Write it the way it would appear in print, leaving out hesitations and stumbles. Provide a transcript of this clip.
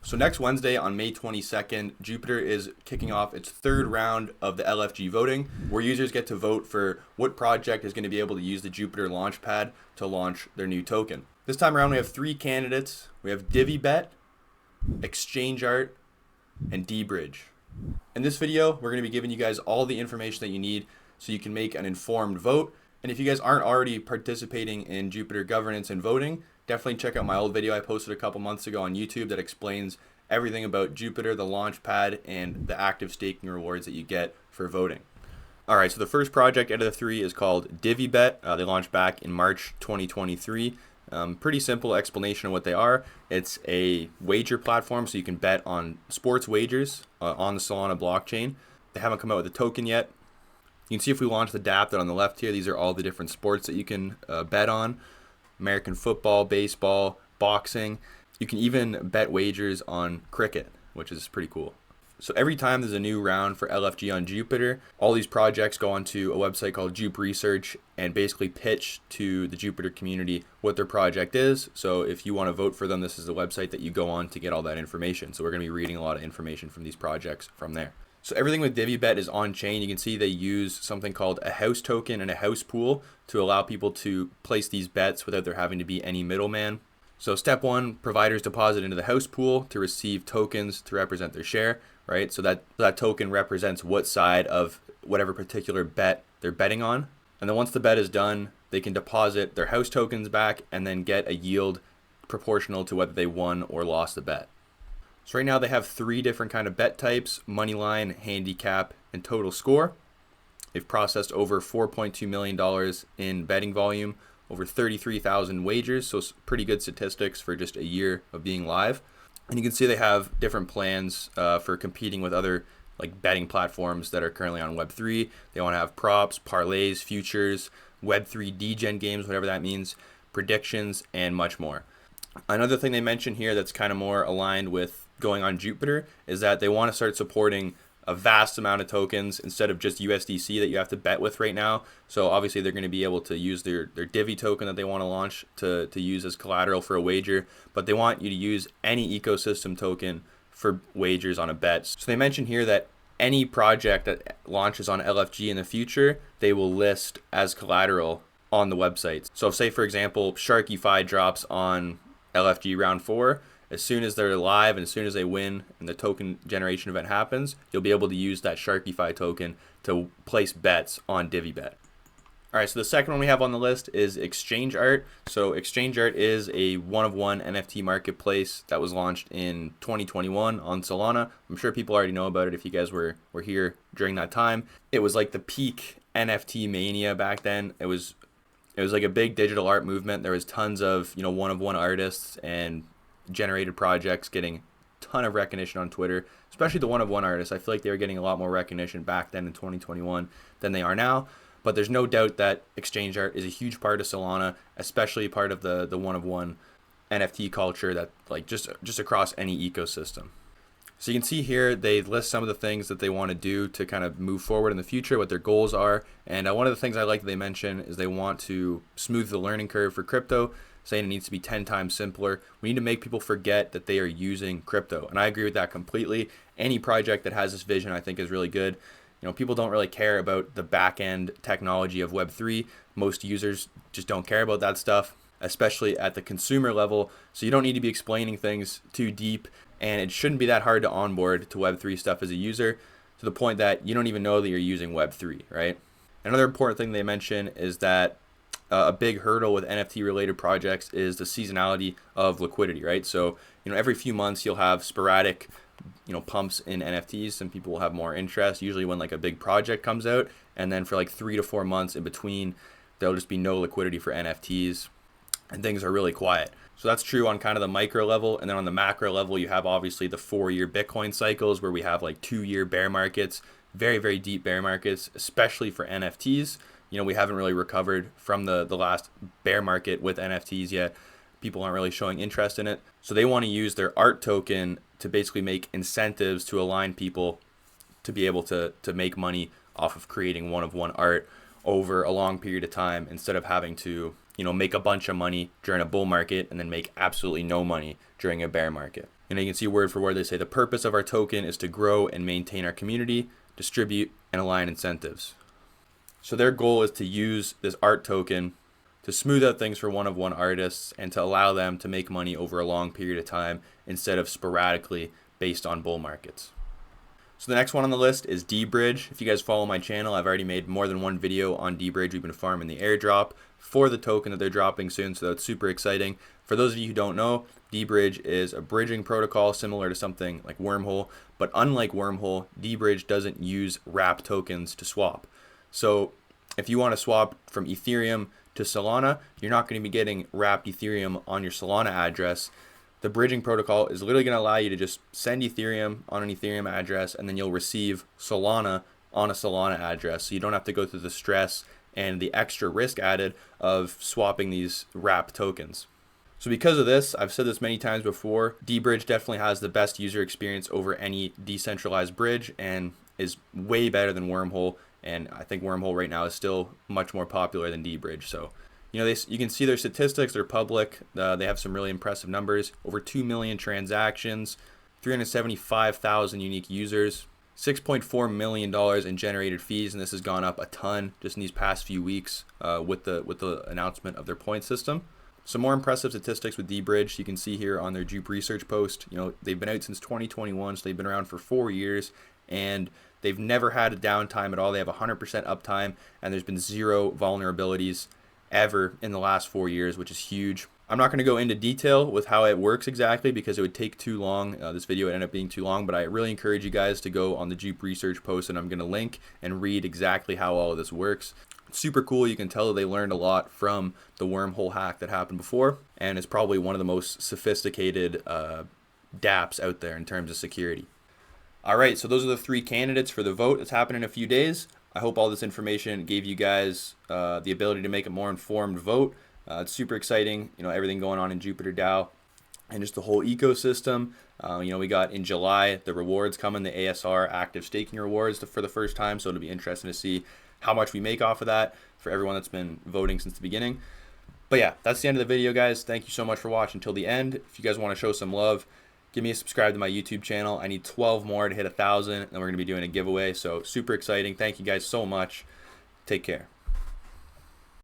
So next Wednesday on May 22nd, Jupiter is kicking off its third round of the LFG voting, where users get to vote for what project is going to be able to use the Jupiter launchpad to launch their new token. This time around, we have 3 candidates. We have Divvy.bet, Exchangeart, and DeBridge. In this video, we're going to be giving you guys all the information that you need so you can make an informed vote. And if you guys aren't already participating in Jupiter governance and voting, definitely check out my old video I posted a couple months ago on YouTube that explains everything about Jupiter, the launchpad, and the active staking rewards that you get for voting. All right, so the first project out of the 3 is called Divvybet. They launched back in March 2023. Pretty simple explanation of what they are. It's a wager platform, so you can bet on sports wagers on the Solana blockchain. They haven't come out with a token yet. You can see if we launch the DApp that on the left here, these are all the different sports that you can bet on. American football, baseball, boxing. You can even bet wagers on cricket, which is pretty cool. So every time there's a new round for LFG on Jupiter, all these projects go onto a website called Jupe Research and basically pitch to the Jupiter community what their project is. So if you want to vote for them, this is the website that you go on to get all that information. So we're going to be reading a lot of information from these projects from there. So everything with Divvybet is on chain. You can see they use something called a house token and a house pool to allow people to place these bets without there having to be any middleman. So step 1, providers deposit into the house pool to receive tokens to represent their share, right? So that token represents what side of whatever particular bet they're betting on. And then once the bet is done, they can deposit their house tokens back and then get a yield proportional to whether they won or lost the bet. So right now they have 3 different kind of bet types: money line, handicap, and total score. They've processed over $4.2 million in betting volume, over 33,000 wagers, so pretty good statistics for just a year of being live. And you can see they have different plans for competing with other like betting platforms that are currently on Web3. They want to have props, parlays, futures, Web3 degen games, whatever that means, predictions, and much more. Another thing they mentioned here that's kind of more aligned with going on Jupiter is that they want to start supporting a vast amount of tokens instead of just USDC that you have to bet with right now. So obviously they're going to be able to use their Divvy token that they want to launch to use as collateral for a wager, but they want you to use any ecosystem token for wagers on a bet. So they mentioned here that any project that launches on LFG in the future, they will list as collateral on the websites. So say for example, Sharkify drops on LFG round 4, as soon as they're live and as soon as they win and the token generation event happens, you'll be able to use that Sharkify token to place bets on Divvybet. All right, so the second one we have on the list is Exchangeart. So Exchangeart is a one-of-one NFT marketplace that was launched in 2021 on Solana. I'm sure people already know about it if you guys were here during that time. It was like the peak NFT mania back then. It was like a big digital art movement. There was tons of, one-of-one artists and generated projects getting a ton of recognition on Twitter, especially the one-of-one artists. I feel like they were getting a lot more recognition back then in 2021 than they are now. But there's no doubt that Exchangeart is a huge part of Solana, especially part of the one-of-one NFT culture that like just across any ecosystem. So you can see here they list some of the things that they want to do to kind of move forward in the future, what their goals are. And one of the things I like that they mention is they want to smooth the learning curve for crypto, saying it needs to be 10 times simpler. We need to make people forget that they are using crypto. And I agree with that completely. Any project that has this vision I think is really good. People don't really care about the back-end technology of Web3. Most users just don't care about that stuff, especially at the consumer level. So you don't need to be explaining things too deep, and it shouldn't be that hard to onboard to Web3 stuff as a user to the point that you don't even know that you're using Web3, right? Another important thing they mention is that a big hurdle with NFT-related projects is the seasonality of liquidity, right? So, every few months you'll have sporadic pumps in NFTs and people will have more interest, usually when like a big project comes out, and then for like 3 to 4 months in between there'll just be no liquidity for NFTs and things are really quiet. So that's true on kind of the micro level, and then on the macro level you have obviously the 4-year Bitcoin cycles where we have like 2-year bear markets, very, very deep bear markets, especially for NFTs. We haven't really recovered from the last bear market with NFTs yet. People aren't really showing interest in it. So they want to use their art token to basically make incentives to align people to be able to make money off of creating one-of-one art over a long period of time instead of having to, make a bunch of money during a bull market and then make absolutely no money during a bear market. You know, you can see word for word they say the purpose of our token is to grow and maintain our community, distribute, and align incentives. So their goal is to use this art token to smooth out things for one-of-one artists and to allow them to make money over a long period of time instead of sporadically based on bull markets. So the next one on the list is DeBridge. If you guys follow my channel, I've already made more than one video on DeBridge. We've been farming the airdrop for the token that they're dropping soon, so that's super exciting. For those of you who don't know, DeBridge is a bridging protocol similar to something like Wormhole, but unlike Wormhole, DeBridge doesn't use wrap tokens to swap. So if you want to swap from Ethereum to Solana, you're not going to be getting wrapped Ethereum on your Solana address. The bridging protocol is literally going to allow you to just send Ethereum on an Ethereum address, and then you'll receive Solana on a Solana address. So you don't have to go through the stress and the extra risk added of swapping these wrapped tokens. So because of this, I've said this many times before, DeBridge definitely has the best user experience over any decentralized bridge and is way better than Wormhole. And I think Wormhole right now is still much more popular than DeBridge. So, you know, you can see their statistics. They're public. They have some really impressive numbers. Over 2 million transactions, 375,000 unique users, $6.4 million in generated fees, and this has gone up a ton just in these past few weeks with the announcement of their point system. Some more impressive statistics with DeBridge you can see here on their Jupe research post. You know, they've been out since 2021, so they've been around for 4 years, and they've never had a downtime at all. They have 100% uptime, and there's been 0 vulnerabilities ever in the last 4 years, which is huge. I'm not going to go into detail with how it works exactly because it would take too long. This video would end up being too long, but I really encourage you guys to go on the Jupe research post, and I'm going to link and read exactly how all of this works. It's super cool. You can tell that they learned a lot from the Wormhole hack that happened before, and it's probably one of the most sophisticated dApps out there in terms of security. All right, so those are the 3 candidates for the vote that's happening in a few days. I hope all this information gave you guys the ability to make a more informed vote. It's super exciting, you know, everything going on in Jupiter DAO and just the whole ecosystem. You know, we got in July the rewards coming, the ASR active staking rewards for the first time, so it'll be interesting to see how much we make off of that for everyone that's been voting since the beginning. But yeah, that's the end of the video, guys. Thank you so much for watching until the end. If you guys want to show some love, give me a subscribe to my YouTube channel. I need 12 more to hit 1,000, and we're going to be doing a giveaway. So super exciting. Thank you guys so much. Take care.